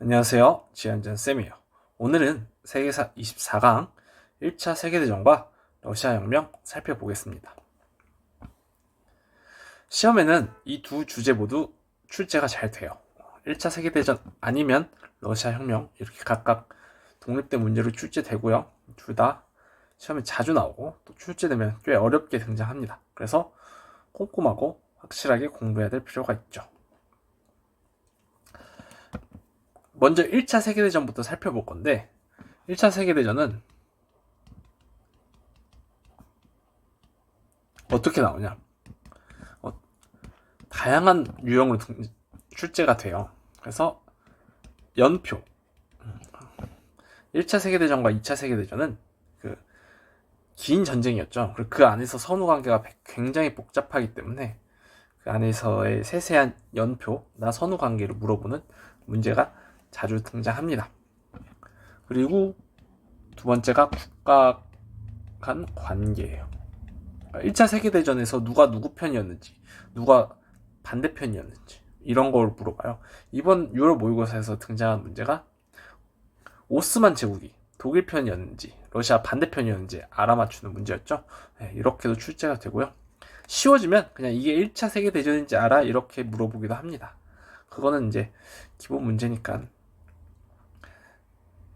안녕하세요. 지한전 쌤이에요. 오늘은 세계사 24강 1차 세계대전과 러시아 혁명 살펴보겠습니다. 시험에는 이 두 주제 모두 출제가 잘 돼요. 1차 세계대전 아니면 러시아 혁명 이렇게 각각 독립된 문제로 출제되고요. 둘 다 시험에 자주 나오고 또 출제되면 꽤 어렵게 등장합니다. 그래서 꼼꼼하고 확실하게 공부해야 될 필요가 있죠. 먼저 1차 세계대전부터 살펴볼 건데 1차 세계대전은 어떻게 나오냐? 다양한 유형으로 출제가 돼요. 그래서 연표 1차 세계대전과 2차 세계대전은 긴 전쟁이었죠. 그리고 그 안에서 선후관계가 굉장히 복잡하기 때문에 그 안에서의 세세한 연표나 선후관계를 물어보는 문제가 자주 등장합니다. 그리고 두 번째가 국가 간 관계예요. 1차 세계대전에서 누가 누구 편이었는지, 누가 반대편이었는지 이런 걸 물어봐요. 이번 유럽 모의고사에서 등장한 문제가 오스만 제국이 독일 편이었는지 러시아 반대편이었는지 알아맞추는 문제였죠. 이렇게도 출제가 되고요. 쉬워지면 그냥 이게 1차 세계대전인지 알아? 이렇게 물어보기도 합니다. 그거는 이제 기본 문제니까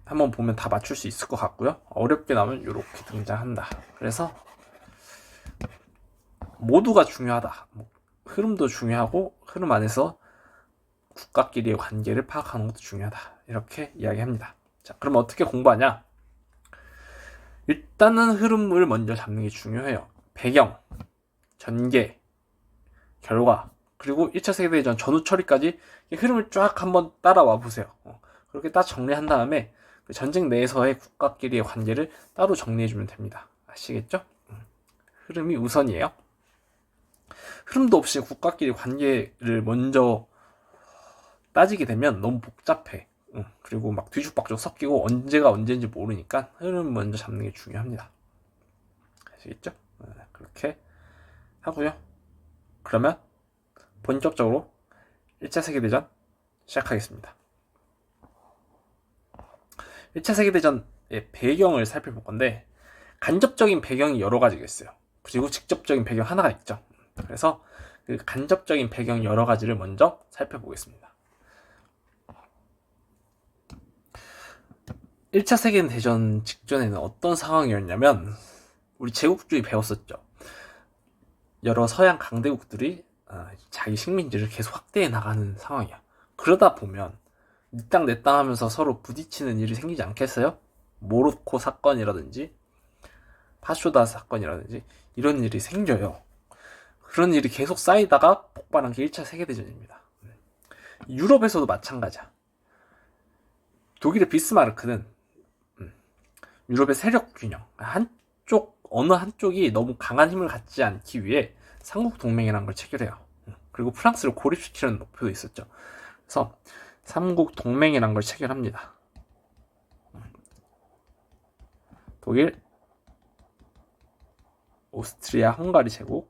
한번 보면 다 맞출 수 있을 것 같고요. 어렵게 나오면 이렇게 등장한다. 그래서 모두가 중요하다. 흐름도 중요하고 흐름 안에서 국가끼리의 관계를 파악하는 것도 중요하다. 이렇게 이야기합니다. 자, 그럼 어떻게 공부하냐? 일단은 흐름을 먼저 잡는 게 중요해요. 배경, 전개, 결과, 그리고 1차 세계대전 전후 처리까지 흐름을 쫙 한번 따라와 보세요. 그렇게 딱 정리한 다음에 전쟁 내에서의 국가끼리의 관계를 따로 정리해주면 됩니다. 아시겠죠? 흐름이 우선이에요. 흐름도 없이 국가끼리 관계를 먼저 따지게 되면 너무 복잡해. 그리고 막 뒤죽박죽 섞이고 언제가 언제인지 모르니까 흐름 먼저 잡는 게 중요합니다. 아시겠죠? 그렇게 하고요. 그러면 본격적으로 1차 세계대전 시작하겠습니다. 1차 세계대전의 배경을 살펴볼 건데 간접적인 배경이 여러 가지가 있어요. 그리고 직접적인 배경 하나가 있죠. 그래서 그 간접적인 배경 여러 가지를 먼저 살펴보겠습니다. 1차 세계대전 직전에는 어떤 상황이었냐면 우리 제국주의 배웠었죠. 여러 서양 강대국들이 자기 식민지를 계속 확대해 나가는 상황이야. 그러다 보면 네 땅 내 땅 하면서 서로 부딪히는 일이 생기지 않겠어요? 모로코 사건이라든지 파쇼다 사건이라든지 이런 일이 생겨요. 그런 일이 계속 쌓이다가 폭발한 게 1차 세계대전입니다. 유럽에서도 마찬가지야. 독일의 비스마르크는 유럽의 세력 균형, 어느 한쪽이 너무 강한 힘을 갖지 않기 위해 삼국 동맹이라는 걸 체결해요. 그리고 프랑스를 고립시키는 목표도 있었죠. 그래서 삼국 동맹이라는 걸 체결합니다. 독일, 오스트리아, 헝가리 제국,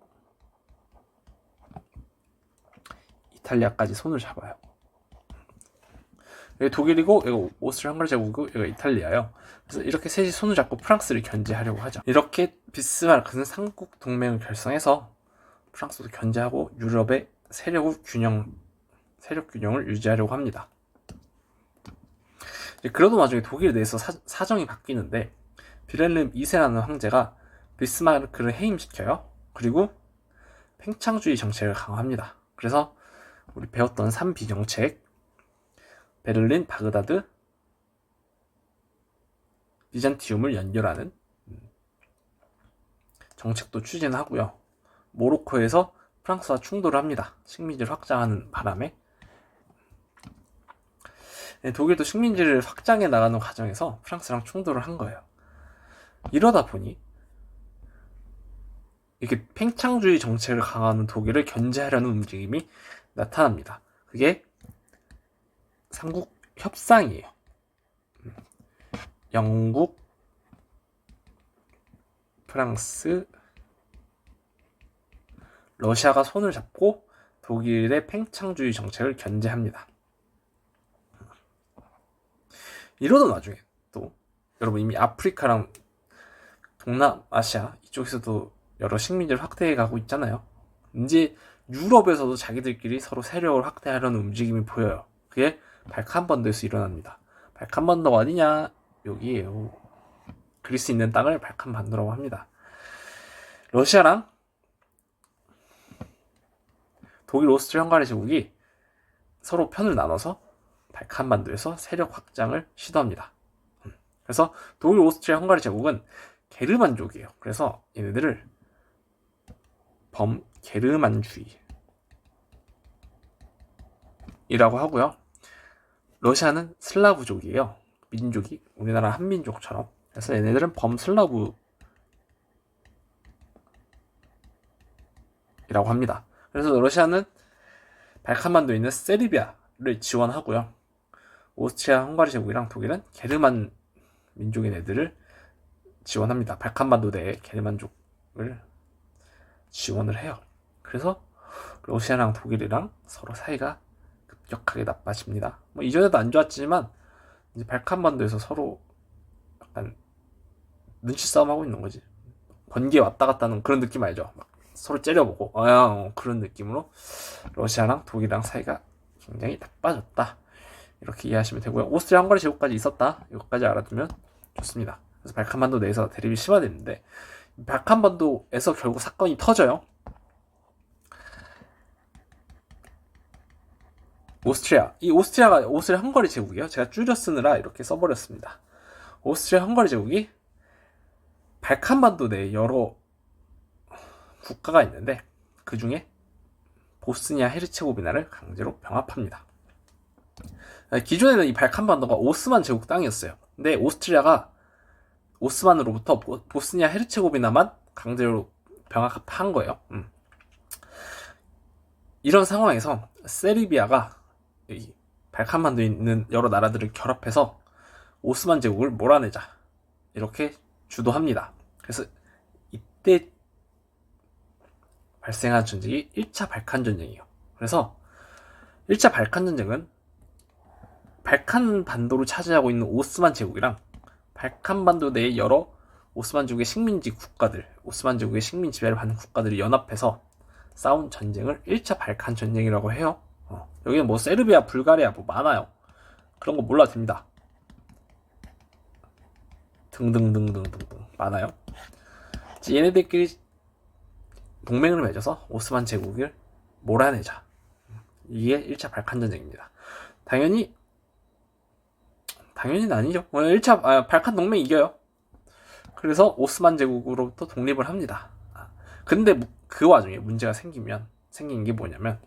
이탈리아까지 손을 잡아요. 여기 독일이고 여기 오스트리아, 헝가리 제국이고 여기 이탈리아요. 그래서 이렇게 셋이 손을 잡고 프랑스를 견제하려고 하죠. 이렇게 비스마르크는 삼국 동맹을 결성해서 프랑스도 견제하고 유럽의 세력 균형을 유지하려고 합니다. 그러던 와중에 독일 내에서 사정이 바뀌는데 빌헬름 2세라는 황제가 비스마르크를 해임시켜요. 그리고 팽창주의 정책을 강화합니다. 그래서 우리 배웠던 3비정책, 베를린, 바그다드, 비잔티움을 연결하는 정책도 추진하고요. 모로코에서 프랑스와 충돌을 합니다. 식민지를 확장하는 바람에. 독일도 식민지를 확장해 나가는 과정에서 프랑스랑 충돌을 한 거예요. 이러다 보니 이렇게 팽창주의 정책을 강화하는 독일을 견제하려는 움직임이 나타납니다. 그게 삼국 협상이에요. 영국, 프랑스, 러시아가 손을 잡고 독일의 팽창주의 정책을 견제합니다. 이러던 와중에 또 여러분 이미 아프리카랑 동남아시아 이쪽에서도 여러 식민지를 확대해 가고 있잖아요. 이제 유럽에서도 자기들끼리 서로 세력을 확대하려는 움직임이 보여요. 그게 발칸반도에서 일어납니다. 발칸반도가 어디냐? 여기에요. 그리스 있는 땅을 발칸반도라고 합니다. 러시아랑 독일, 오스트리아, 헝가리 제국이 서로 편을 나눠서 발칸반도에서 세력 확장을 시도합니다. 그래서 독일, 오스트리아, 헝가리 제국은 게르만족이에요. 그래서 얘네들을 범게르만주의이라고 하고요. 러시아는 슬라브족이에요. 민족이 우리나라 한민족처럼. 그래서 얘네들은 범슬라브이라고 합니다. 그래서 러시아는 발칸반도에 있는 세르비아를 지원하고요. 오스트리아, 헝가리 제국이랑 독일은 게르만 민족인 애들을 지원합니다. 발칸반도 내에 게르만족을 지원을 해요. 그래서 러시아랑 독일이랑 서로 사이가 급격하게 나빠집니다. 뭐 이전에도 안 좋았지만 이제 발칸반도에서 서로 약간 눈치 싸움 하고 있는 거지. 번개 왔다 갔다 하는 그런 느낌 알죠? 막 서로 째려보고 그런 느낌으로 러시아랑 독일이랑 사이가 굉장히 나빠졌다. 이렇게 이해하시면 되고요. 오스트리아 헝가리 제국까지 있었다. 이것까지 알아두면 좋습니다. 그래서 발칸반도 내에서 대립이 심화됐는데 발칸반도에서 결국 사건이 터져요. 오스트리아 헝가리 제국이요. 제가 줄여 쓰느라 이렇게 써버렸습니다. 오스트리아 헝가리 제국이 발칸반도 내에 여러 국가가 있는데 그 중에 보스니아 헤르체고비나를 강제로 병합합니다. 기존에는 이 발칸반도가 오스만 제국 땅이었어요. 근데 오스트리아가 오스만으로부터 보스니아 헤르체고비나만 강제로 병합한 거예요. 이런 상황에서 세르비아가 이 발칸반도에 있는 여러 나라들을 결합해서 오스만 제국을 몰아내자 이렇게 주도합니다. 그래서 이때 발생한 전쟁이 1차 발칸 전쟁이에요. 그래서 1차 발칸 전쟁은 발칸 반도를 차지하고 있는 오스만 제국이랑 발칸 반도 내의 여러 오스만 제국의 식민지 국가들, 오스만 제국의 식민 지배를 받는 국가들이 연합해서 싸운 전쟁을 1차 발칸 전쟁이라고 해요. 여기는 뭐 세르비아, 불가리아 뭐 많아요. 그런 거 몰라도 됩니다. 등등등등등등 많아요. 얘네들끼리 동맹을 맺어서 오스만 제국을 몰아내자. 이게 1차 발칸 전쟁입니다. 당연히는 아니죠. 1차 발칸 동맹 이겨요. 그래서 오스만 제국으로부터 독립을 합니다. 근데 그 와중에 문제가 생긴 게 뭐냐면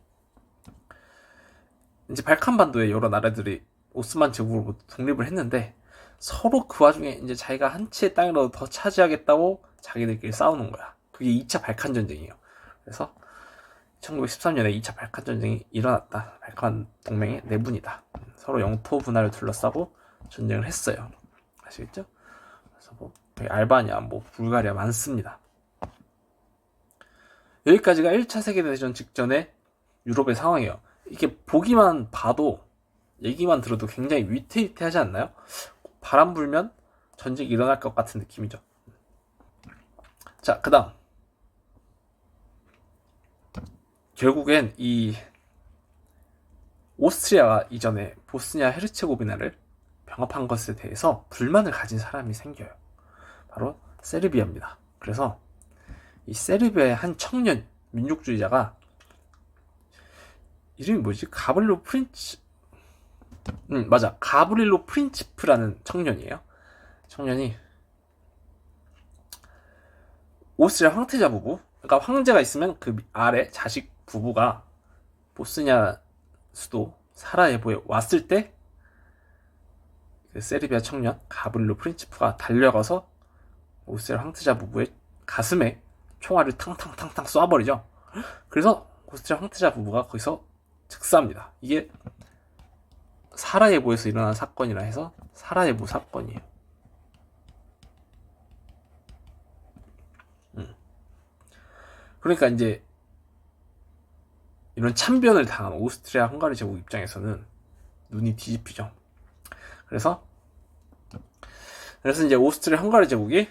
이제 발칸 반도의 여러 나라들이 오스만 제국으로부터 독립을 했는데 서로 그 와중에 이제 자기가 한 채의 땅이라도 더 차지하겠다고 자기들끼리 싸우는 거야. 그게 2차 발칸 전쟁이에요. 그래서 1913년에 2차 발칸 전쟁이 일어났다. 발칸 동맹의 내분이다. 서로 영토 분할을 둘러싸고 전쟁을 했어요. 아시겠죠? 그래서 뭐 알바니아, 뭐 불가리아 많습니다. 여기까지가 1차 세계대전 직전의 유럽의 상황이에요. 이게 보기만 봐도 얘기만 들어도 굉장히 위태위태하지 않나요? 바람 불면 전쟁이 일어날 것 같은 느낌이죠. 자, 그 다음 결국엔 이 오스트리아가 이전에 보스니아 헤르체고비나를 병합한 것에 대해서 불만을 가진 사람이 생겨요. 바로 세르비아입니다. 그래서 이 세르비아의 한 청년 민족주의자가 이름이 뭐지? 가브릴로 프린치프라는 청년이에요. 청년이 오스트리아 황태자 부부, 그러니까 황제가 있으면 그 아래 자식 부부가 보스니아 수도 사라예보에 왔을 때 그 세르비아 청년 가브릴로 프린치프가 달려가서 오스트리아 황태자 부부의 가슴에 총알을 탕탕탕탕 쏴버리죠. 그래서 오스트리아 황태자 부부가 거기서 즉사합니다. 이게 사라예보에서 일어난 사건이라 해서 사라예보 사건이에요. 그러니까 이제 이런 참변을 당한 오스트리아 헝가리 제국 입장에서는 눈이 뒤집히죠. 그래서 그래서 이제 오스트리아 헝가리 제국이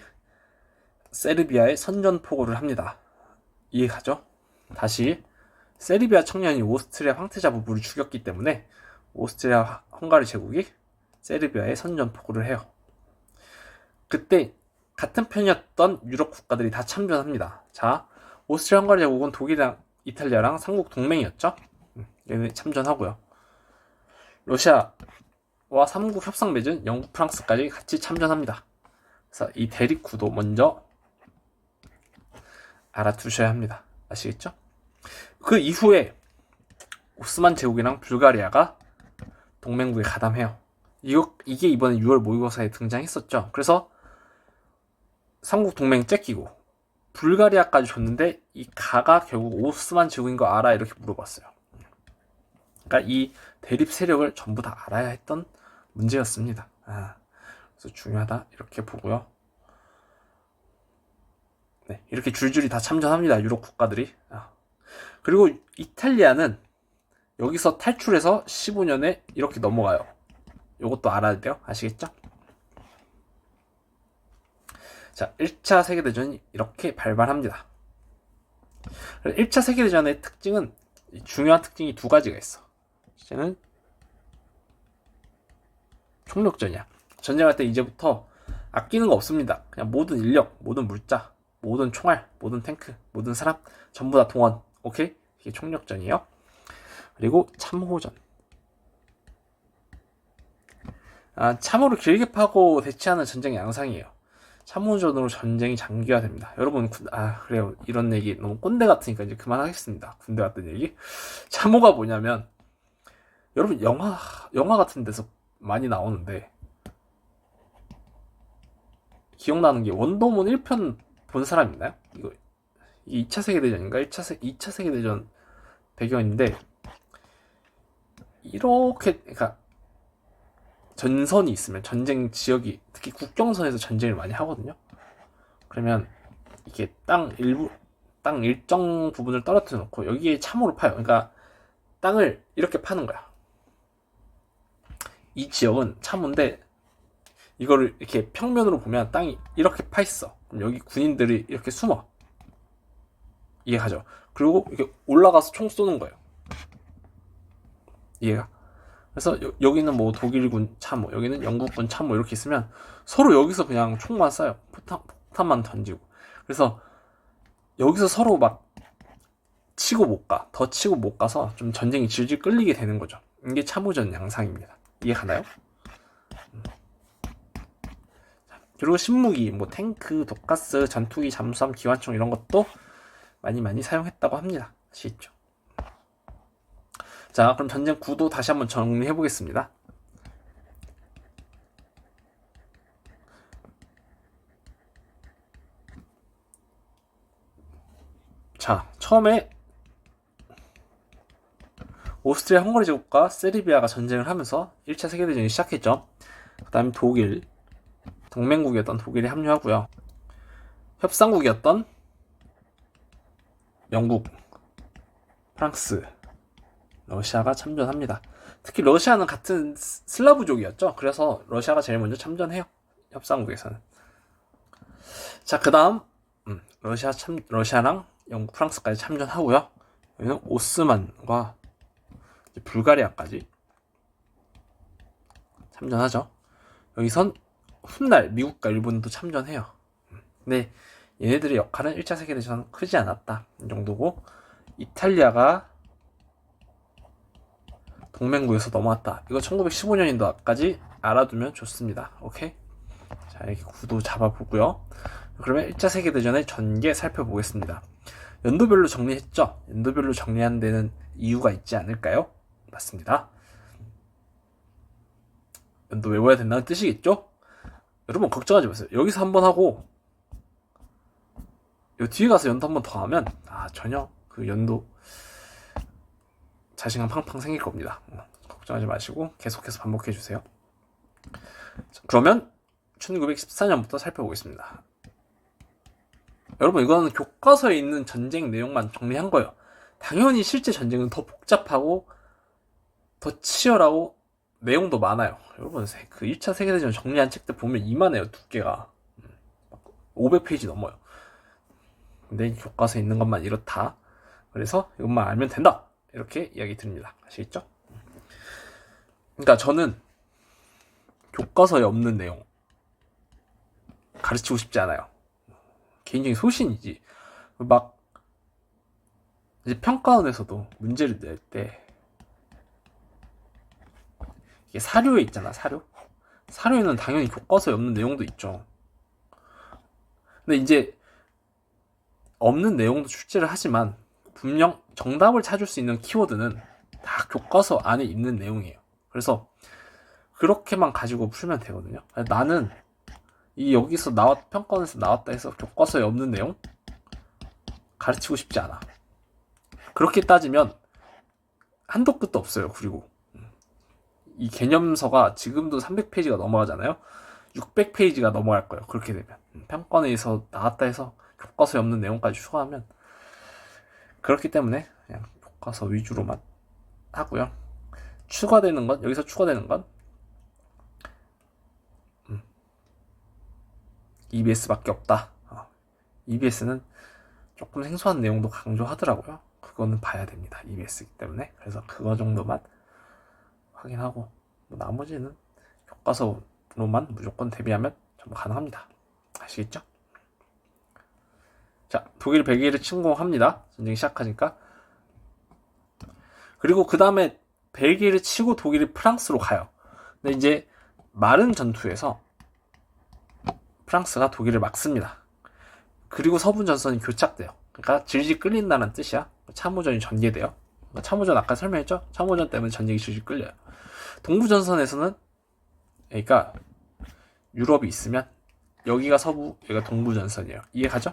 세르비아에 선전포고를 합니다. 이해가죠? 다시 세르비아 청년이 오스트리아 황태자 부부를 죽였기 때문에 오스트리아 헝가리 제국이 세르비아에 선전포고를 해요. 그때 같은 편이었던 유럽 국가들이 다 참전합니다. 자, 오스트리아 헝가리 제국은 독일이랑 이탈리아랑 삼국 동맹이었죠. 얘네 참전하고요. 러시아와 삼국 협상 맺은 영국, 프랑스까지 같이 참전합니다. 그래서 이 대립 구도 먼저 알아두셔야 합니다. 아시겠죠? 그 이후에 오스만 제국이랑 불가리아가 동맹국에 가담해요. 이게 이번에 6월 모의고사에 등장했었죠. 그래서 삼국 동맹 째끼고 불가리아까지 줬는데 이 가가 결국 오스만 제국인 거 알아? 이렇게 물어봤어요. 그러니까 이 대립 세력을 전부 다 알아야 했던 문제였습니다. 그래서 중요하다 이렇게 보고요. 네, 이렇게 줄줄이 다 참전합니다. 유럽 국가들이. 그리고 이탈리아는 여기서 탈출해서 15년에 이렇게 넘어가요. 이것도 알아야 돼요. 아시겠죠? 자, 1차 세계대전이 이렇게 발발합니다. 1차 세계대전의 특징은, 중요한 특징이 두 가지가 있어. 이제는 총력전이야. 전쟁할 때 이제부터 아끼는 거 없습니다. 그냥 모든 인력, 모든 물자, 모든 총알, 모든 탱크, 모든 사람 전부 다 동원. 오케이? 이게 총력전이에요. 그리고 참호전. 참호를 길게 파고 대치하는 전쟁의 양상이에요. 참호전으로 전쟁이 장기화됩니다. 여러분, 그래요. 이런 얘기 너무 꼰대 같으니까 이제 그만하겠습니다. 군대 같은 얘기. 참호가 뭐냐면, 여러분, 영화 같은 데서 많이 나오는데, 기억나는 게 원더우먼 1편 본 사람 있나요? 이거 2차 세계대전인가? 2차 세계대전 배경인데, 이렇게, 그러니까, 전선이 있으면, 전쟁 지역이, 특히 국경선에서 전쟁을 많이 하거든요? 그러면, 이게 땅 일정 부분을 떨어뜨려 놓고, 여기에 참호를 파요. 그러니까, 땅을 이렇게 파는 거야. 이 지역은 참호인데, 이거를 이렇게 평면으로 보면 땅이 이렇게 파 있어. 그럼 여기 군인들이 이렇게 숨어. 이해가죠? 그리고 이렇게 올라가서 총 쏘는 거예요. 이해가? 그래서 여기는 뭐 독일군 참호, 여기는 영국군 참호 이렇게 있으면 서로 여기서 그냥 총만 쏴요. 폭탄만 던지고. 그래서 여기서 서로 막 치고 못 가. 더 치고 못 가서 좀 전쟁이 질질 끌리게 되는 거죠. 이게 참호전 양상입니다. 이해가나요? 그리고 신무기, 뭐 탱크, 독가스, 전투기, 잠수함, 기관총 이런 것도 많이 사용했다고 합니다. 아시겠죠? 자, 그럼 전쟁 구도 다시 한번 정리해 보겠습니다. 자, 처음에 오스트리아 헝가리 제국과 세르비아가 전쟁을 하면서 1차 세계대전이 시작했죠. 그 다음에 독일, 동맹국이었던 독일이 합류하고요. 협상국이었던 영국, 프랑스, 러시아가 참전합니다. 특히 러시아는 같은 슬라브족이었죠. 그래서 러시아가 제일 먼저 참전해요. 협상국에서는. 자, 그 다음 러시아랑 영국, 프랑스까지 참전하고요. 여기는 오스만과 불가리아까지 참전하죠. 여기선 훗날 미국과 일본도 참전해요. 근데 얘네들의 역할은 1차 세계대전 크지 않았다. 이 정도고, 이탈리아가 동맹국에서 넘어왔다. 이거 1915년인도까지 알아두면 좋습니다. 오케이? 자, 이렇게 구도 잡아보고요. 그러면 1차 세계대전의 전개 살펴보겠습니다. 연도별로 정리했죠? 연도별로 정리한 데는 이유가 있지 않을까요? 맞습니다. 연도 외워야 된다는 뜻이겠죠? 여러분 걱정하지 마세요. 여기서 한번 하고 요 뒤에 가서 연도 한번 더 하면 전혀 그 연도 자신감 팡팡 생길 겁니다. 걱정하지 마시고 계속해서 반복해 주세요. 그러면 1914년부터 살펴보겠습니다. 여러분, 이거는 교과서에 있는 전쟁 내용만 정리한 거예요. 당연히 실제 전쟁은 더 복잡하고 더 치열하고 내용도 많아요. 여러분 그 1차 세계대전 정리한 책들 보면 이만해요. 두께가 500페이지 넘어요. 근데 교과서에 있는 것만 이렇다. 그래서 이것만 알면 된다. 이렇게 이야기 드립니다. 아시겠죠? 그러니까 저는 교과서에 없는 내용 가르치고 싶지 않아요. 개인적인 소신이지. 막 이제 평가원에서도 문제를 낼 때 이게 사료에 있잖아. 사료에는 당연히 교과서에 없는 내용도 있죠. 근데 이제 없는 내용도 출제를 하지만 분명 정답을 찾을 수 있는 키워드는 다 교과서 안에 있는 내용이에요. 그래서 그렇게만 가지고 풀면 되거든요. 나는 이 여기서 평가원에서 나왔다 해서 교과서에 없는 내용 가르치고 싶지 않아. 그렇게 따지면 한도 끝도 없어요. 그리고 이 개념서가 지금도 300페이지가 넘어가잖아요. 600페이지가 넘어갈 거예요. 그렇게 되면 평가원에서 나왔다 해서 교과서에 없는 내용까지 추가하면, 그렇기 때문에 그냥 교과서 위주로만 하고요. 추가되는 건, 여기서 추가되는 건 EBS밖에 없다. EBS는 조금 생소한 내용도 강조하더라고요. 그거는 봐야 됩니다. EBS이기 때문에. 그래서 그거 정도만 확인하고 나머지는 교과서로만 무조건 대비하면 전부 가능합니다. 아시겠죠? 자, 독일 벨기에를 침공합니다. 전쟁이 시작하니까. 그리고 그 다음에 벨기에를 치고 독일이 프랑스로 가요. 근데 이제 마른 전투에서 프랑스가 독일을 막습니다. 그리고 서부 전선이 교착돼요. 그러니까 질질 끌린다는 뜻이야. 참호전이 전개돼요. 참호전 아까 설명했죠? 참호전 때문에 전쟁이 질질 끌려요. 동부 전선에서는, 그러니까 유럽이 있으면 여기가 서부, 여기가 동부 전선이에요. 이해가죠?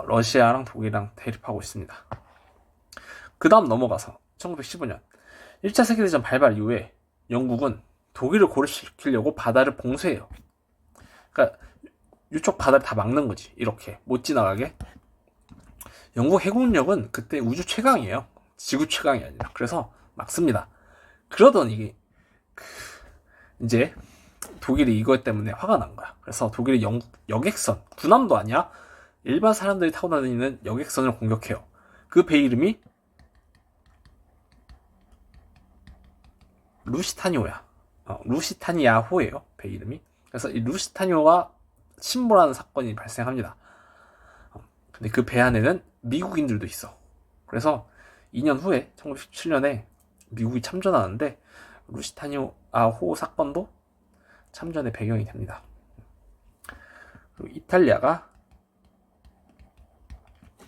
러시아랑 독일이랑 대립하고 있습니다. 그 다음 넘어가서 1915년 1차 세계대전 발발 이후에 영국은 독일을 고립시키려고 바다를 봉쇄해요. 그러니까 이쪽 바다를 다 막는 거지. 이렇게 못 지나가게. 영국 해군력은 그때 우주 최강이에요. 지구 최강이 아니라. 그래서 막습니다. 그러더니 이제 독일이 이것 때문에 화가 난 거야. 그래서 독일이 영국 여객선, 군함도 아니야, 일반 사람들이 타고 다니는 여객선을 공격해요. 그 배 이름이 루시타니오야. 루시타니아호예요. 배 이름이. 그래서 이 루시타니오가 침몰하는 사건이 발생합니다. 근데 그 배 안에는 미국인들도 있어. 그래서 2년 후에 1917년에 미국이 참전하는데 루시타니아호 사건도 참전의 배경이 됩니다. 그리고 이탈리아가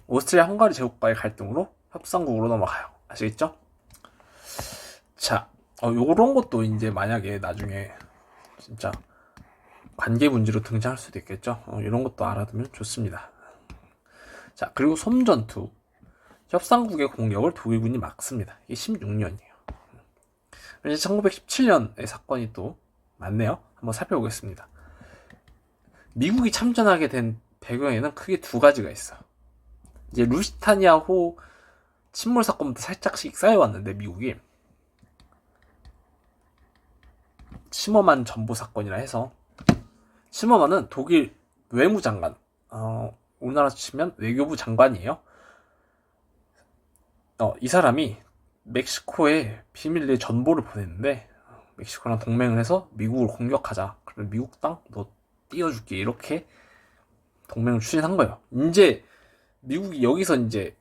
오스트리아 헝가리 제국과의 갈등으로 협상국으로 넘어가요. 아시겠죠? 자, 요런 것도 이제 만약에 나중에 진짜 관계 문제로 등장할 수도 있겠죠. 이런 것도 알아두면 좋습니다. 자, 그리고 솜전투. 협상국의 공격을 독일군이 막습니다. 이게 16년이에요. 이제 1917년의 사건이 또 많네요. 한번 살펴보겠습니다. 미국이 참전하게 된 배경에는 크게 두 가지가 있어. 이제 루시타니아호 침몰 사건부터 살짝씩 쌓여왔는데, 미국이 치머만 전보 사건이라 해서, 치머만은 독일 외무장관, 우리나라 치면 외교부 장관이에요. 이 사람이 멕시코에 비밀리에 전보를 보냈는데, 멕시코랑 동맹을 해서 미국을 공격하자. 그러면 미국 땅 너 띄워줄게. 이렇게 동맹을 추진한 거예요. 이제 미국이 여기서 이제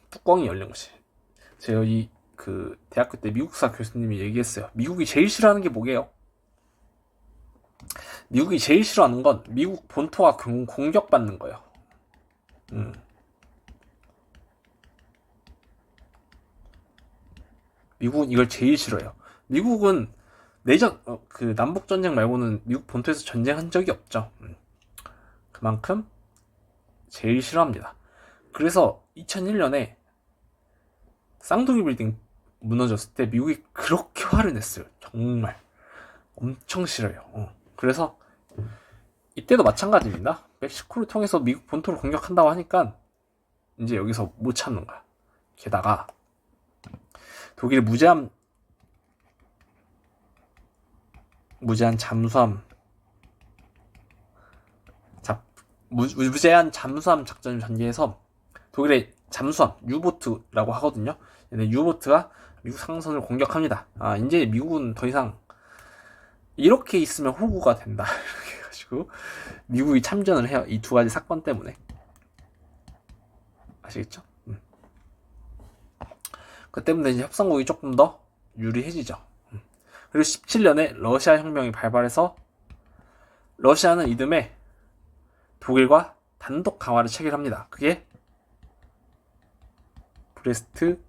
뚜껑이 열린 거지. 제가 대학교 때 미국사 교수님이 얘기했어요. 미국이 제일 싫어하는 게 뭐게요? 미국이 제일 싫어하는 건 미국 본토가 공격받는 거예요. 미국은 이걸 제일 싫어해요. 미국은 내전, 남북전쟁 말고는 미국 본토에서 전쟁한 적이 없죠. 그만큼 제일 싫어합니다. 그래서 2001년에 쌍둥이 빌딩 무너졌을 때 미국이 그렇게 화를 냈어요. 정말 엄청 싫어요. 그래서 이때도 마찬가지입니다. 멕시코를 통해서 미국 본토를 공격한다고 하니까 이제 여기서 못 참는 거야. 게다가 독일의 무제한 잠수함 무제한 잠수함 작전을 전개해서 독일의 잠수함 유보트라고 하거든요. 근데 유보트가 미국 상선을 공격합니다. 이제 미국은 더 이상 이렇게 있으면 호구가 된다. 이렇게 해가지고 미국이 참전을 해요. 이 두 가지 사건 때문에. 아시겠죠? 그 때문에 이제 협상국이 조금 더 유리해지죠. 그리고 17년에 러시아 혁명이 발발해서 러시아는 이듬해 독일과 단독 강화를 체결합니다. 그게 브레스트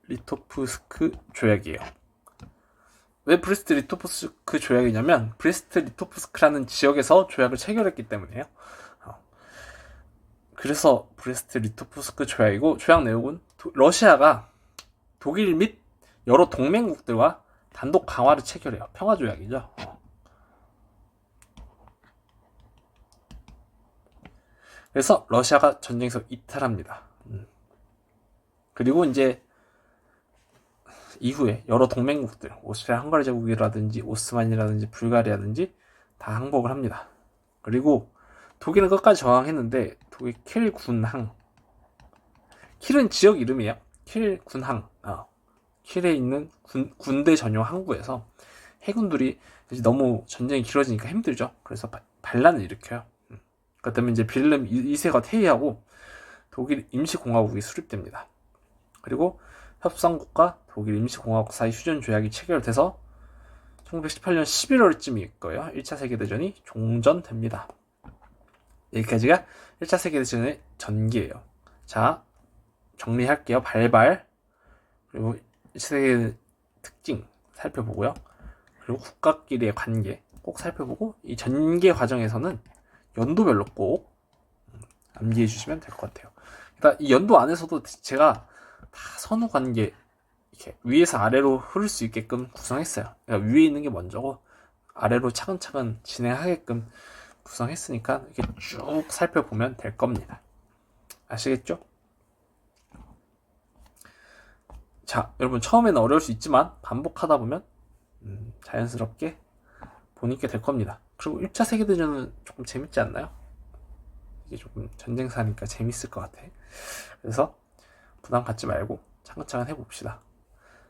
리토프스크 조약이에요. 왜 브레스트 리토프스크 조약이냐면 브레스트 리토프스크라는 지역에서 조약을 체결했기 때문이에요. 그래서 브레스트 리토프스크 조약이고, 조약 내용은 러시아가 독일 및 여러 동맹국들과 단독 강화를 체결해요. 평화 조약이죠. 그래서 러시아가 전쟁에서 이탈합니다. 그리고 이제 이후에 여러 동맹국들, 오스트리아 헝가리 제국이라든지 오스만이라든지 불가리아든지 다 항복을 합니다. 그리고 독일은 끝까지 저항했는데 독일 킬 군항, 킬은 지역 이름이에요. 킬 군항, 킬에 있는 군대 전용 항구에서 해군들이 너무 전쟁이 길어지니까 힘들죠. 그래서 반란을 일으켜요. 그 때문에 이제 빌름 2세가 퇴위하고 독일 임시공화국이 수립됩니다. 그리고 협상국과 독일 임시공화국 사이 휴전 조약이 체결돼서 1918년 11월쯤일 거예요. 1차 세계대전이 종전됩니다. 여기까지가 1차 세계대전의 전기예요. 자, 정리할게요. 발발, 그리고 1차 세계 특징 살펴보고요. 그리고 국가끼리의 관계 꼭 살펴보고, 이 전개 과정에서는 연도별로 꼭 암기해 주시면 될 것 같아요. 그러니까 이 연도 안에서도 제가 다 선후 관계 이렇게 위에서 아래로 흐를 수 있게끔 구성했어요. 그러니까 위에 있는 게 먼저고 아래로 차근차근 진행하게끔 구성했으니까 이렇게 쭉 살펴보면 될 겁니다. 아시겠죠? 자, 여러분 처음에는 어려울 수 있지만 반복하다 보면 자연스럽게 보니까 될 겁니다. 그리고 1차 세계대전은 조금 재밌지 않나요? 이게 조금 전쟁사니까 재밌을 것 같아. 그래서 부담 갖지 말고 차근차근 해봅시다.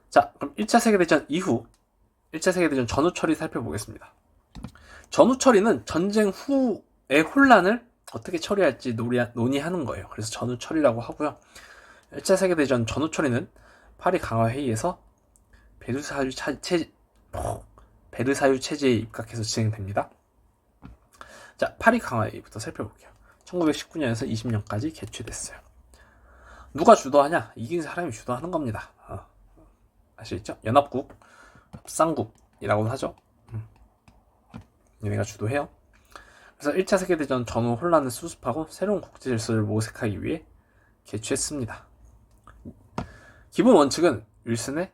자, 그럼 1차 세계대전 이후 1차 세계대전 전후 처리 살펴보겠습니다. 전후 처리는 전쟁 후의 혼란을 어떻게 처리할지 논의하는 거예요. 그래서 전후 처리라고 하고요. 1차 세계대전 전후 처리는 파리 강화 회의에서 베르사유 체제에 입각해서 진행됩니다. 자, 파리 강화 회의부터 살펴볼게요. 1919년에서 20년까지 개최됐어요. 누가 주도하냐? 이긴 사람이 주도하는 겁니다. 아시겠죠? 연합국, 협상국이라고 하죠. 얘네가 주도해요. 그래서 1차 세계대전 전후 혼란을 수습하고 새로운 국제 질서를 모색하기 위해 개최했습니다. 기본 원칙은 윌슨의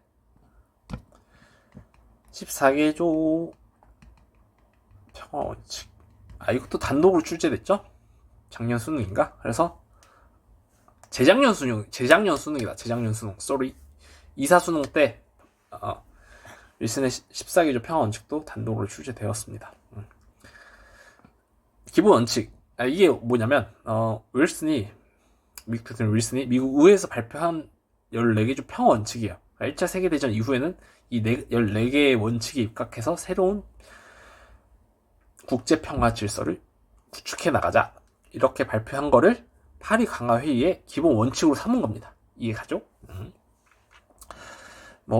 14개조 평화 원칙. 이것도 단독으로 출제됐죠? 작년 수능인가? 그래서 재작년 수능이다. 재작년 수능. 쏘리. 이사 수능 때 윌슨의 14개조 평화 원칙도 단독으로 출제되었습니다. 기본 원칙. 이게 뭐냐면 윌슨이 미국 의회에서 발표한 14개조 평화 원칙이에요. 1차 세계대전 이후에는 이 14개의 원칙에 입각해서 새로운 국제평화 질서를 구축해 나가자. 이렇게 발표한 거를 파리 강화 회의의 기본 원칙으로 삼은 겁니다. 이해가죠?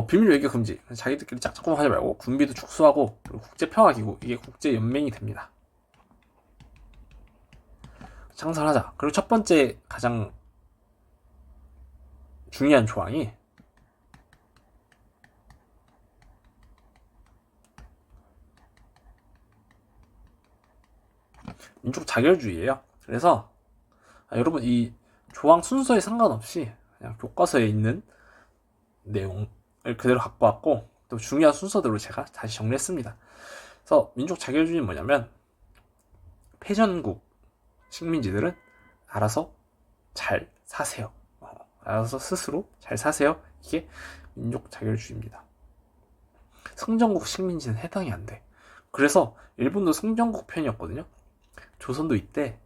비밀 외교 금지. 자기들끼리 짝짝꿍 하지 말고 군비도 축소하고, 그리고 국제평화기구, 이게 국제연맹이 됩니다. 창설하자. 그리고 첫 번째 가장 중요한 조항이 민족 자결주의예요. 그래서 여러분 이 조항 순서에 상관없이 그냥 교과서에 있는 내용을 그대로 갖고 왔고, 또 중요한 순서대로 제가 다시 정리했습니다. 그래서 민족 자결주의는 뭐냐면 패전국 식민지들은 알아서 잘 사세요. 알아서 스스로 잘 사세요. 이게 민족 자결주의입니다. 승전국 식민지는 해당이 안 돼. 그래서 일본도 승전국 편이었거든요. 조선도 이때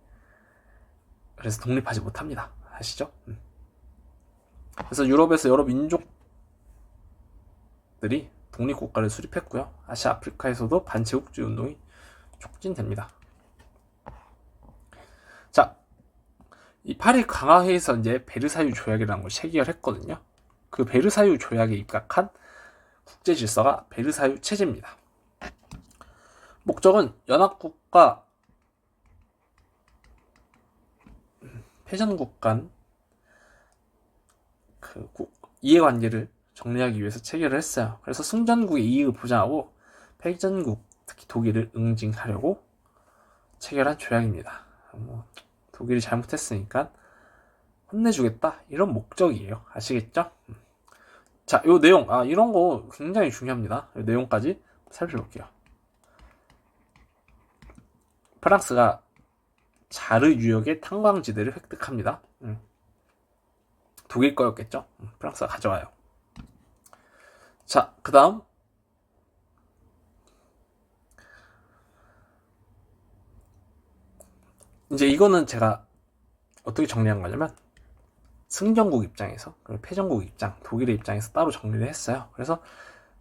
그래서 독립하지 못합니다. 아시죠? 그래서 유럽에서 여러 민족들이 독립국가를 수립했고요. 아시아, 아프리카에서도 반제국주의 운동이 촉진됩니다. 자, 이 파리 강화회에서 이제 베르사유 조약이라는 걸 체결했거든요. 그 베르사유 조약에 입각한 국제 질서가 베르사유 체제입니다. 목적은 연합국과 패전국 간 그 이해관계를 정리하기 위해서 체결을 했어요. 그래서 승전국의 이익을 보장하고 패전국, 특히 독일을 응징하려고 체결한 조약입니다. 독일이 잘못했으니까 혼내주겠다 이런 목적이에요. 아시겠죠? 자, 요 내용, 이런 거 굉장히 중요합니다. 요 내용까지 살펴볼게요. 프랑스가 자르 유역의 탄광지대를 획득합니다. 독일 거였겠죠? 프랑스가 가져와요. 자, 그 다음 이제 이거는 제가 어떻게 정리한 거냐면 승전국 입장에서 그리고 패전국 입장, 독일의 입장에서 따로 정리를 했어요. 그래서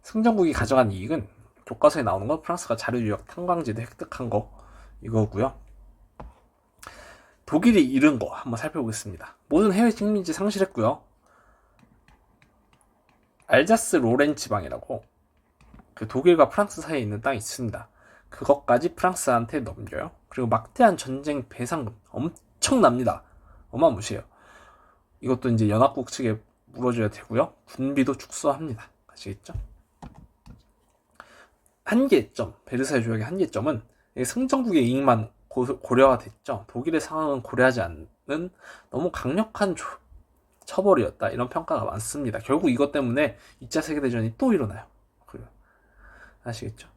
승전국이 가져간 이익은 교과서에 나오는 건 프랑스가 자르 유역 탄광지대 획득한 거 이거고요. 독일이 잃은 거 한번 살펴보겠습니다. 모든 해외 식민지 상실했고요. 알자스 로렌 지방이라고 그 독일과 프랑스 사이에 있는 땅이 있습니다. 그것까지 프랑스한테 넘겨요. 그리고 막대한 전쟁 배상금 엄청납니다. 어마무시해요. 이것도 이제 연합국 측에 물어줘야 되고요. 군비도 축소합니다. 아시겠죠? 한계점, 베르사유 조약의 한계점은 승전국의 이익만 고려가 됐죠. 독일의 상황은 고려하지 않는 너무 강력한 처벌이었다. 이런 평가가 많습니다. 결국 이것 때문에 2차 세계대전이 또 일어나요. 아시겠죠?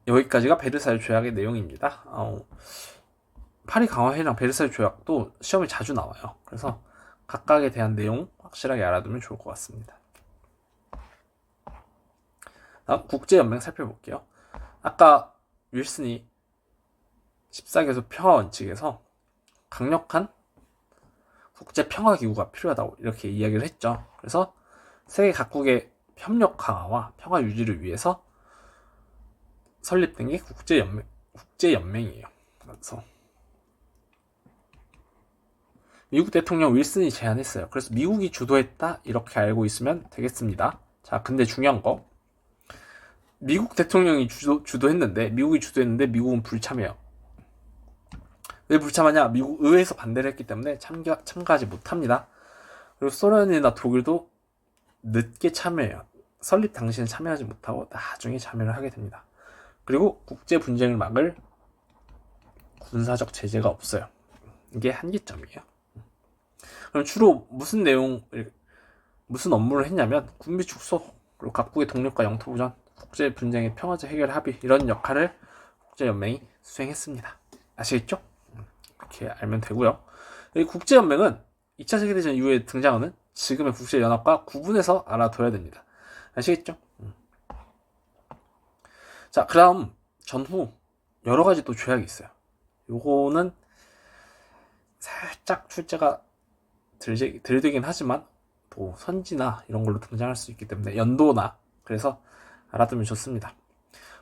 여기까지가 베르사유 조약의 내용입니다. 파리 강화회랑 베르사유 조약도 시험에 자주 나와요. 그래서 각각에 대한 내용 확실하게 알아두면 좋을 것 같습니다. 다음 국제연맹 살펴볼게요. 아까 윌슨이 14개소 평화원칙에서 강력한 국제평화기구가 필요하다고 이렇게 이야기를 했죠. 그래서 세계 각국의 협력 강화와 평화 유지를 위해서 설립된 게 국제연맹이에요. 그래서 미국 대통령 윌슨이 제안했어요. 그래서 미국이 주도했다 이렇게 알고 있으면 되겠습니다. 자, 근데 중요한 거 미국 대통령이 주도했는데 미국은 불참해요. 왜 불참하냐? 미국 의회에서 반대를 했기 때문에 참가하지 못합니다. 그리고 소련이나 독일도 늦게 참여해요. 설립 당시엔 참여하지 못하고 나중에 참여를 하게 됩니다. 그리고 국제 분쟁을 막을 군사적 제재가 없어요. 이게 한계점이에요. 그럼 주로 무슨 업무를 했냐면 군비 축소, 그리고 각국의 독립과 영토 보전, 국제 분쟁의 평화적 해결 합의 이런 역할을 국제연맹이 수행했습니다. 아시겠죠? 이렇게 알면 되고요. 이 국제연맹은 2차 세계대전 이후에 등장하는 지금의 국제연합과 구분해서 알아둬야 됩니다. 아시겠죠? 자, 그 다음 전후 여러 가지 또 조약이 있어요. 요거는 살짝 출제가 덜 되긴 하지만 또 선지나 이런 걸로 등장할 수 있기 때문에 연도나 그래서 알아두면 좋습니다.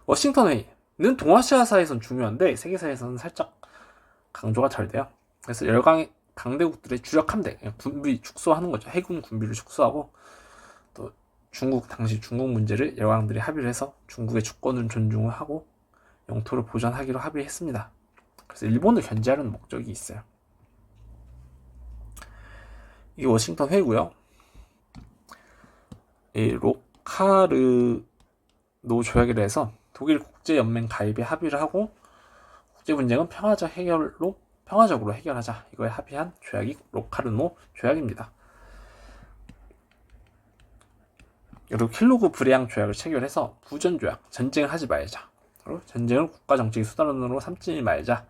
워싱턴 회의는 동아시아사에선 중요한데 세계사에서는 살짝 강조가 덜 돼요. 그래서 열강 강대국들의 주력 함대 군비 축소하는 거죠. 해군 군비를 축소하고 또 당시 중국 문제를 열강들이 합의를 해서 중국의 주권을 존중을 하고 영토를 보전하기로 합의했습니다. 그래서 일본을 견제하려는 목적이 있어요. 이게 워싱턴 회의고요. 이 로카르노 조약이라 해서 독일 국제연맹 가입에 합의를 하고 국제 분쟁은 평화적으로 해결하자 이거에 합의한 조약이 로카르노 조약입니다. 그리고 킬로그 브레앙 조약을 체결해서 부전 조약, 전쟁을 하지 말자. 그리고 전쟁을 국가 정책의 수단으로 삼지 말자.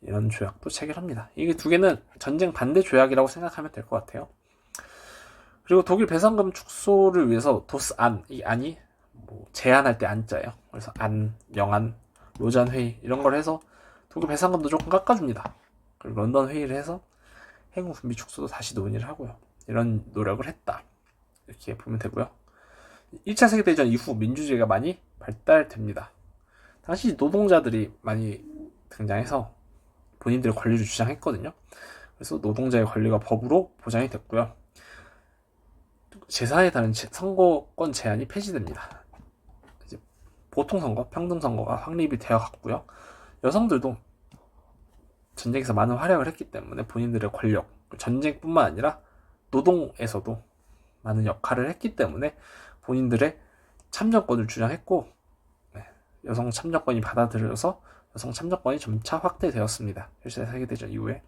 이런 조약도 체결합니다. 이게 두 개는 전쟁 반대 조약이라고 생각하면 될 것 같아요. 그리고 독일 배상금 축소를 위해서 도스안, 이 안이 뭐 제안할 때 안자예요. 그래서 안, 영안, 로잔 회의 이런 걸 해서 독일 배상금도 조금 깎아줍니다. 그리고 런던 회의를 해서 해군 군비 축소도 다시 논의를 하고요. 이런 노력을 했다. 이렇게 보면 되고요. 1차 세계대전 이후 민주주의가 많이 발달됩니다. 당시 노동자들이 많이 등장해서 본인들의 권리를 주장했거든요. 그래서 노동자의 권리가 법으로 보장이 됐고요. 제4에 따른 선거권 제한이 폐지됩니다. 이제 보통선거, 평등선거가 확립이 되어 갔고요. 여성들도 전쟁에서 많은 활약을 했기 때문에 본인들의 권력, 전쟁뿐만 아니라 노동에서도 많은 역할을 했기 때문에 본인들의 참정권을 주장했고, 여성 참정권이 받아들여서 여성 참정권이 점차 확대되었습니다. 1차 세계대전 이후에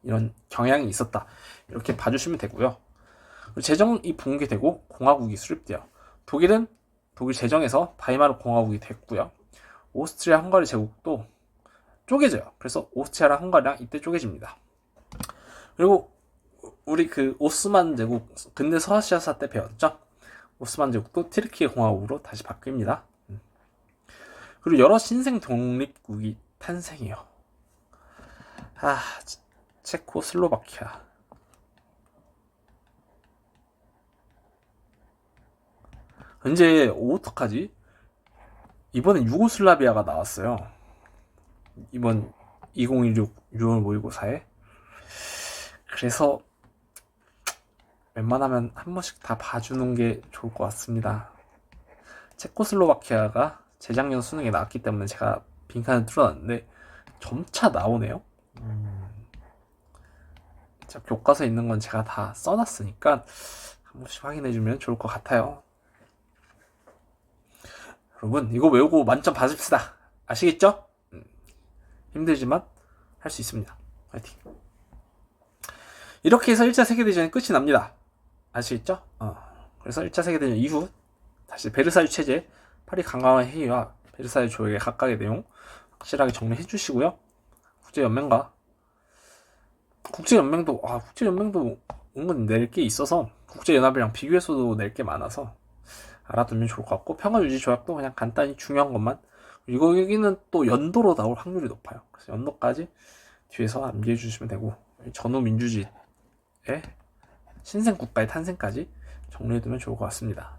이런 경향이 있었다. 이렇게 봐주시면 되고요. 재정이 붕괴되고 공화국이 수립돼요. 독일은 독일 재정에서 바이마르 공화국이 됐고요. 오스트리아 헝가리 제국도 쪼개져요. 그래서 오스트리아랑 헝가리랑 이때 쪼개집니다. 그리고 우리 그 오스만 제국 근대 서아시아사 때 배웠죠? 오스만 제국도 티르키예 공화국으로 다시 바뀝니다. 그리고 여러 신생 독립국이 탄생해요. 체코슬로바키아. 이제 어떡하지? 이번엔 유고슬라비아가 나왔어요. 이번 2016 6월 모의고사에. 그래서 웬만하면 한 번씩 다 봐주는 게 좋을 것 같습니다. 체코슬로바키아가 재작년 수능에 나왔기 때문에 제가 빈칸을 뚫어놨는데 점차 나오네요. 교과서에 있는 건 제가 다 써놨으니까 한 번씩 확인해주면 좋을 것 같아요. 여러분 이거 외우고 만점 받읍시다. 아시겠죠? 힘들지만 할 수 있습니다. 화이팅. 이렇게 해서 1차 세계대전이 끝이 납니다. 아시겠죠? 그래서 1차 세계대전 이후 다시 베르사유 체제, 파리 강화와 회의와 베르사유 조약의 각각의 내용 확실하게 정리해 주시고요. 국제연맹도 은근 낼 게 있어서 국제연합이랑 비교해서도 낼 게 많아서 알아두면 좋을 것 같고, 평화유지 조약도 그냥 간단히 중요한 것만, 여기는 또 연도로 나올 확률이 높아요. 그래서 연도까지 뒤에서 암기해 주시면 되고, 전후 민주주의의 신생 국가의 탄생까지 정리해두면 좋을 것 같습니다.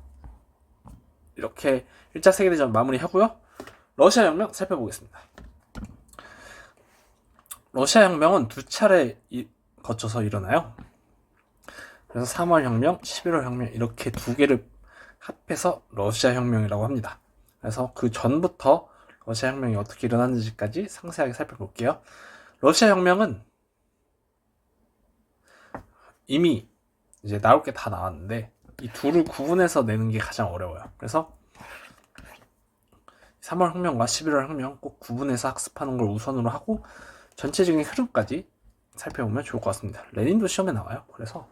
이렇게 1차 세계대전 마무리하고요. 러시아 혁명 살펴보겠습니다. 러시아 혁명은 두 차례 거쳐서 일어나요. 그래서 3월 혁명, 11월 혁명 이렇게 두 개를 합해서 러시아 혁명이라고 합니다. 그래서 그 전부터 러시아 혁명이 어떻게 일어났는지까지 상세하게 살펴볼게요. 러시아 혁명은 이미 이제 나올 게 다 나왔는데 이 둘을 구분해서 내는 게 가장 어려워요. 그래서 3월 혁명과 11월 혁명 꼭 구분해서 학습하는 걸 우선으로 하고 전체적인 흐름까지 살펴보면 좋을 것 같습니다. 레닌도 시험에 나와요. 그래서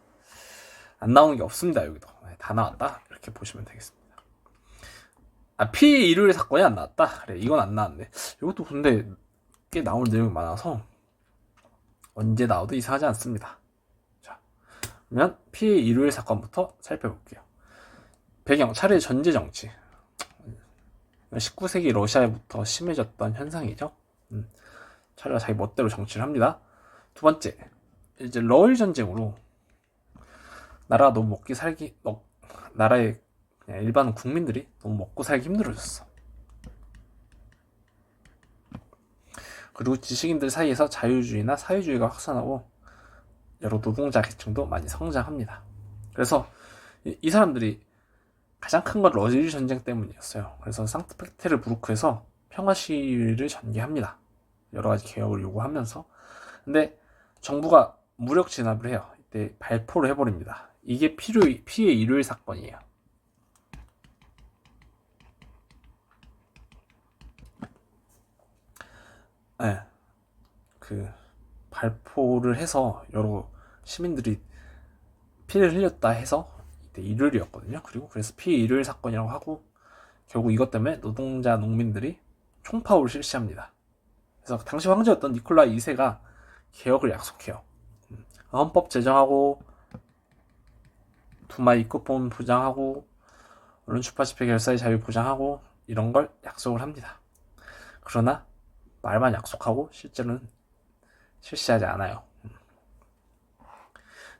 안 나오는 게 없습니다. 여기도 다 나왔다 이렇게 보시면 되겠습니다. 피해 일요일 사건이 안 나왔다. 그래, 이건 안 나왔네. 이것도 근데 꽤 나올 내용이 많아서 언제 나와도 이상하지 않습니다. 자, 그러면 피해 일요일 사건부터 살펴볼게요. 배경, 차례 전제 정치. 19세기 러시아에부터 심해졌던 현상이죠. 차례가 자기 멋대로 정치를 합니다. 두 번째, 이제 러일 전쟁으로 나라가 너무 나라의 그냥 일반 국민들이 너무 먹고 살기 힘들어졌어. 그리고 지식인들 사이에서 자유주의나 사회주의가 확산하고 여러 노동자 계층도 많이 성장합니다. 그래서 이 사람들이 가장 큰 건 러일 전쟁 때문이었어요. 그래서 상트페테르부르크에서 평화 시위를 전개합니다. 여러 가지 개혁을 요구하면서. 근데 정부가 무력 진압을 해요. 이때 발포를 해버립니다. 이게 피해 일요일 사건이에요. 네, 그 발포를 해서 여러 시민들이 피해를 흘렸다 해서 이때 일요일이었거든요. 그래서 피해 일요일 사건이라고 하고, 결국 이것 때문에 노동자 농민들이 총파업을 실시합니다. 그래서 당시 황제였던 니콜라이 2세가 개혁을 약속해요. 헌법 제정하고 두마 입국본 보장하고 언론 출판 집회 결사의 자유 보장하고 이런 걸 약속을 합니다. 그러나 말만 약속하고 실제로는 실시하지 않아요.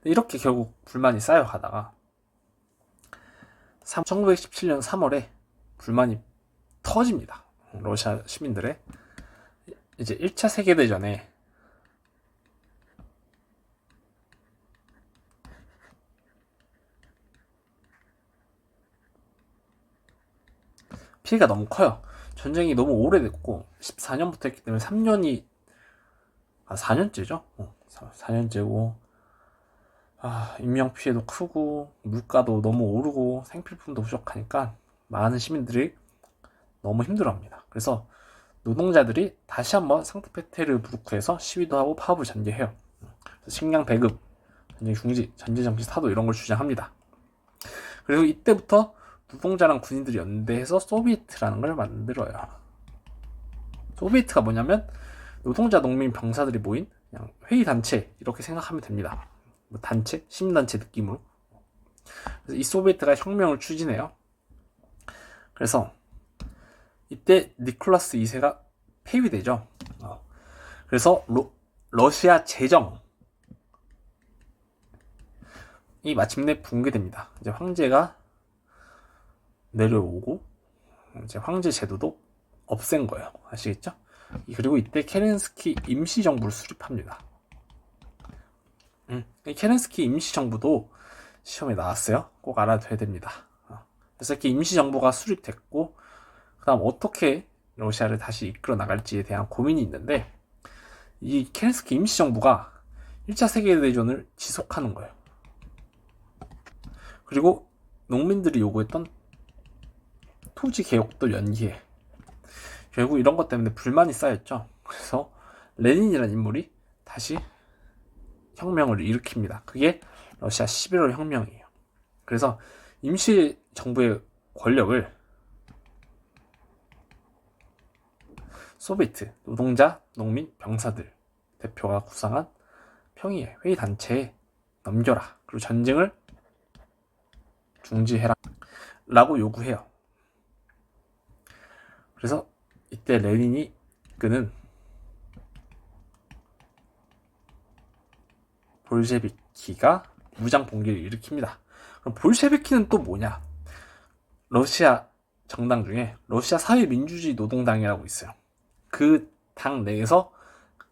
이렇게 결국 불만이 쌓여가다가 1917년 3월에 불만이 터집니다. 러시아 시민들의 이제 1차 세계대전에 피해가 너무 커요. 전쟁이 너무 오래됐고 14년부터 했기 때문에 4년째죠. 4년째고 인명피해도 크고 물가도 너무 오르고 생필품도 부족하니까 많은 시민들이 너무 힘들어합니다. 그래서 노동자들이 다시 한번 상트페테르부르크에서 시위도 하고 파업을 전개해요. 식량 배급, 전쟁 중지, 전제정치 타도 이런 걸 주장합니다. 그리고 이때부터 노동자랑 군인들이 연대해서 소비에트라는 걸 만들어요. 소비에트가 뭐냐면 노동자, 농민, 병사들이 모인 그냥 회의단체 이렇게 생각하면 됩니다. 단체? 시민단체 느낌으로. 그래서 이 소비에트가 혁명을 추진해요. 그래서 이때 니콜라스 2세가 폐위되죠. 그래서 러시아 제정이 마침내 붕괴됩니다. 이제 황제가 내려오고 이제 황제 제도도 없앤 거예요. 아시겠죠? 그리고 이때 케렌스키 임시정부를 수립합니다. 이 케렌스키 임시정부도 시험에 나왔어요. 꼭 알아둬야 됩니다. 그래서 이렇게 임시정부가 수립됐고 그 다음 어떻게 러시아를 다시 이끌어 나갈지에 대한 고민이 있는데 이 케렌스키 임시정부가 1차 세계대전을 지속하는 거예요. 그리고 농민들이 요구했던 토지 개혁도 연기해. 결국 이런 것 때문에 불만이 쌓였죠. 그래서 레닌이라는 인물이 다시 혁명을 일으킵니다. 그게 러시아 11월 혁명이에요. 그래서 임시정부의 권력을 소비에트, 노동자, 농민, 병사들 대표가 구상한 평의회, 회의단체에 넘겨라. 그리고 전쟁을 중지해라. 라고 요구해요. 그래서 이때 레닌이 이끄는 볼셰비키가 무장 봉기를 일으킵니다. 그럼 볼셰비키는 또 뭐냐? 러시아 정당 중에 러시아 사회민주주의 노동당이라고 있어요. 그 당 내에서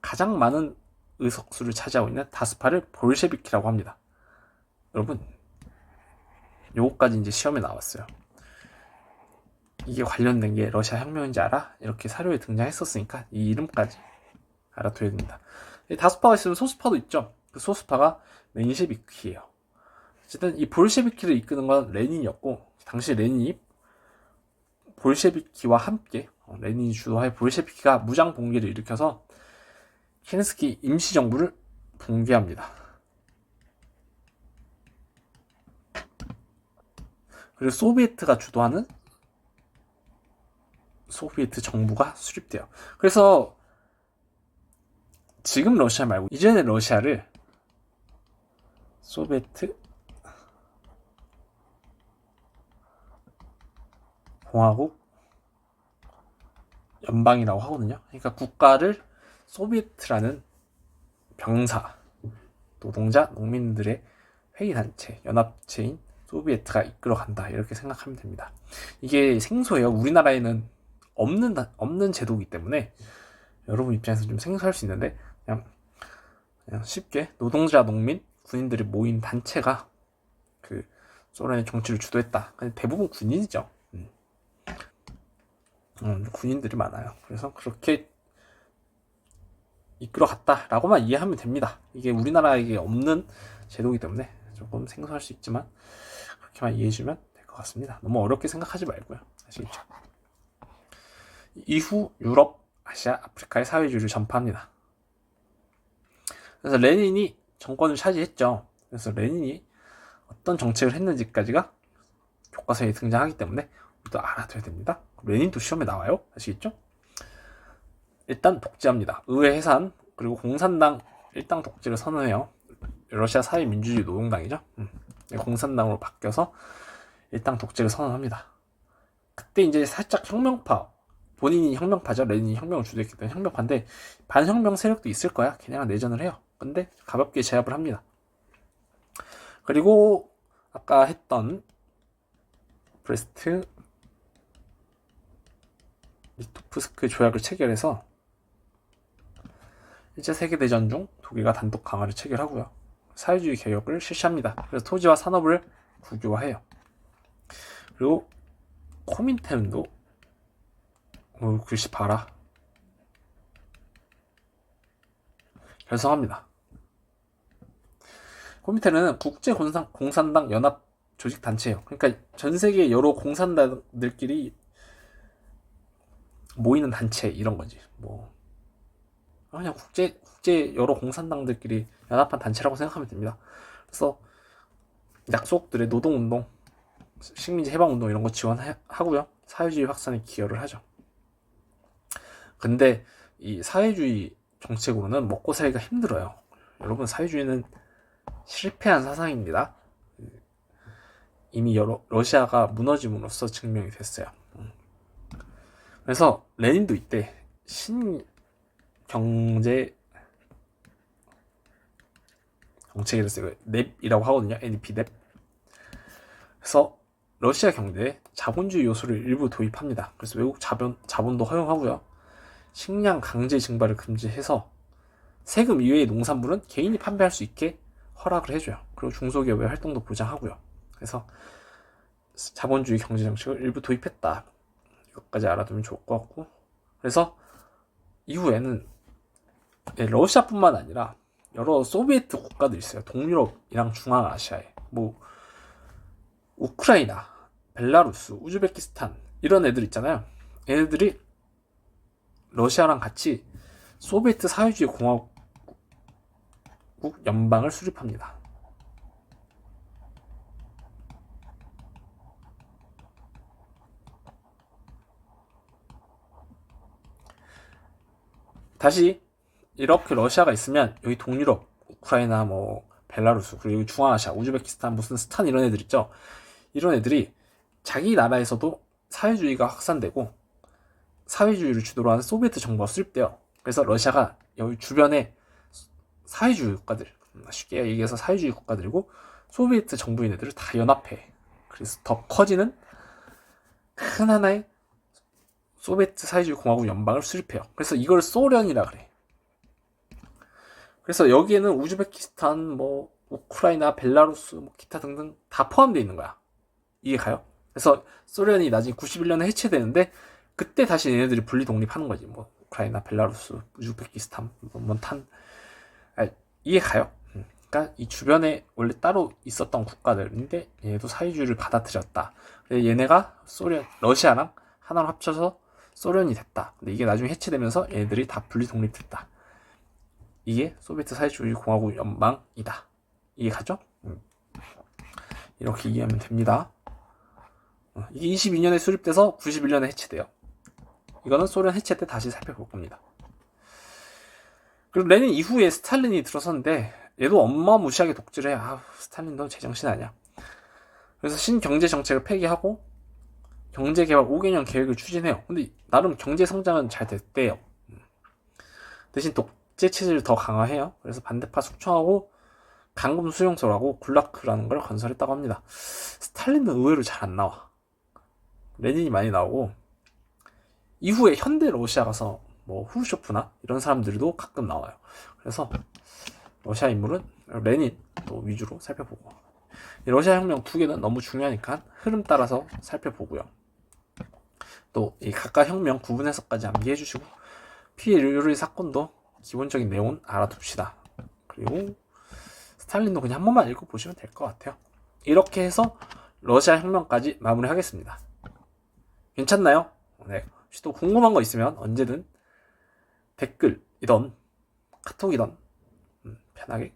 가장 많은 의석수를 차지하고 있는 다수파를 볼셰비키라고 합니다. 여러분, 요거까지 이제 시험에 나왔어요. 이게 관련된 게 러시아 혁명인지 알아? 이렇게 사료에 등장했었으니까 이 이름까지 알아둬야 됩니다. 다수파가 있으면 소수파도 있죠. 그 소수파가 멘셰비키예요. 어쨌든 이 볼셰비키를 이끄는 건 레닌이었고 당시 레닌이 볼셰비키와 함께 레닌이 주도하여 볼셰비키가 무장 봉기를 일으켜서 케렌스키 임시정부를 붕괴합니다. 그리고 소비에트가 주도하는 소비에트 정부가 수립돼요. 그래서 지금 러시아 말고 이전의 러시아를 소비에트 공화국 연방이라고 하거든요. 그러니까 국가를 소비에트라는 병사, 노동자, 농민들의 회의단체, 연합체인 소비에트가 이끌어간다. 이렇게 생각하면 됩니다. 이게 생소해요. 우리나라에는 없는 제도이기 때문에 여러분 입장에서 좀 생소할 수 있는데 그냥 쉽게 노동자, 농민, 군인들이 모인 단체가 그 소련의 정치를 주도했다. 대부분 군인이죠. 군인들이 많아요. 그래서 그렇게 이끌어갔다라고만 이해하면 됩니다. 이게 우리나라에게 없는 제도이기 때문에 조금 생소할 수 있지만 그렇게만 이해해주면 될 것 같습니다. 너무 어렵게 생각하지 말고요. 아시겠죠? 이후 유럽, 아시아, 아프리카의 사회주의를 전파합니다. 그래서 레닌이 정권을 차지했죠. 그래서 레닌이 어떤 정책을 했는지까지가 교과서에 등장하기 때문에 우리도 알아둬야 됩니다. 레닌도 시험에 나와요. 아시겠죠? 일단 독재합니다. 의회 해산, 그리고 공산당 일당 독재를 선언해요. 러시아 사회민주주의 노동당이죠. 공산당으로 바뀌어서 일당 독재를 선언합니다. 그때 이제 살짝 혁명파, 본인이 혁명파죠. 레닌이 혁명을 주도했기 때문에 혁명파인데 반혁명 세력도 있을 거야. 걔네랑 내전을 해요. 근데 가볍게 제압을 합니다. 그리고 아까 했던 브레스트 리토프스크 조약을 체결해서 1차 세계대전 중 독일과 단독 강화를 체결하고요. 사회주의 개혁을 실시합니다. 그래서 토지와 산업을 국유화해요. 그리고 코민테른도 글씨 봐라 결성합니다. 코민테른은 국제공산당 연합 조직 단체예요. 그러니까 전 세계 여러 공산당들끼리 모이는 단체 이런 거지. 뭐 그냥 국제 여러 공산당들끼리 연합한 단체라고 생각하면 됩니다. 그래서 약속들의 노동운동, 식민지 해방운동 이런 거 지원하고요. 사회주의 확산에 기여를 하죠. 근데 이 사회주의 정책으로는 먹고 살기가 힘들어요. 여러분, 사회주의는 실패한 사상입니다. 이미 러시아가 무너짐으로써 증명이 됐어요. 그래서 레닌도 이때 신경제 정책이라 써요. 넵이라고 하거든요. NEP 넵. 그래서 러시아 경제에 자본주의 요소를 일부 도입합니다. 그래서 외국 자본도 허용하고요. 식량 강제 증발을 금지해서 세금 이외의 농산물은 개인이 판매할 수 있게 허락을 해줘요. 그리고 중소기업의 활동도 보장하고요. 그래서 자본주의 경제 정책을 일부 도입했다. 이것까지 알아두면 좋을 것 같고, 그래서 이후에는 러시아뿐만 아니라 여러 소비에트 국가들이 있어요. 동유럽이랑 중앙아시아에 뭐 우크라이나, 벨라루스, 우즈베키스탄 이런 애들 있잖아요. 얘네들이 러시아랑 같이 소비에트 사회주의 공화국 연방을 수립합니다. 다시 이렇게 러시아가 있으면 여기 동유럽, 우크라이나, 뭐 벨라루스, 그리고 여기 중앙아시아, 우즈베키스탄, 무슨 스탄 이런 애들 있죠. 이런 애들이 자기 나라에서도 사회주의가 확산되고 사회주의를 주도로 하는 소비에트 정부가 수립돼요. 그래서 러시아가 여기 주변에 사회주의 국가들, 쉽게 얘기해서 사회주의 국가들이고 소비에트 정부인 애들을 다 연합해. 그래서 더 커지는 큰 하나의 소비에트 사회주의 공화국 연방을 수립해요. 그래서 이걸 소련이라 그래. 그래서 여기에는 우즈베키스탄, 뭐 우크라이나, 벨라루스, 뭐 기타 등등 다 포함되어 있는 거야. 이해 가요? 그래서 소련이 나중에 91년에 해체되는데 그때 다시 얘네들이 분리 독립하는 거지. 뭐 우크라이나, 벨라루스, 우즈베키스탄, 몬탄. 이해 가요? 그러니까 이 주변에 원래 따로 있었던 국가들인데 얘도 사회주의를 받아들였다. 얘네가 러시아랑 하나로 합쳐서 소련이 됐다. 근데 이게 나중에 해체되면서 얘네들이 다 분리 독립됐다. 이게 소비에트 사회주의 공화국 연방이다. 이해 가죠? 이렇게 이해하면 됩니다. 이게 22년에 수립돼서 91년에 해체돼요. 이거는 소련 해체 때 다시 살펴볼 겁니다. 그리고 레닌 이후에 스탈린이 들어섰는데 얘도 어마무시하게 독재를 해. 스탈린 너 제정신 아니야. 그래서 신경제 정책을 폐기하고 경제개발 5개년 계획을 추진해요. 근데 나름 경제 성장은 잘 됐대요. 대신 독재 체제를 더 강화해요. 그래서 반대파 숙청하고 강금 수용소라고 굴라크라는 걸 건설했다고 합니다. 스탈린은 의외로 잘 안 나와. 레닌이 많이 나오고 이후에 현대 러시아 가서 뭐 후르쇼프나 이런 사람들도 가끔 나와요. 그래서 러시아 인물은 레닌 또 위주로 살펴보고, 러시아 혁명 두 개는 너무 중요하니까 흐름 따라서 살펴보고요. 또 이 각각 혁명 구분해서까지 암기해 주시고 피해 유리 사건도 기본적인 내용은 알아둡시다. 그리고 스탈린도 그냥 한 번만 읽어보시면 될 것 같아요. 이렇게 해서 러시아 혁명까지 마무리하겠습니다. 괜찮나요? 네. 혹시 또 궁금한 거 있으면 언제든 댓글이던 카톡이던 편하게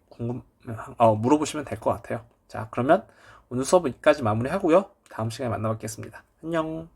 물어보시면 될 것 같아요. 자, 그러면 오늘 수업은 여기까지 마무리하고요. 다음 시간에 만나 뵙겠습니다. 안녕.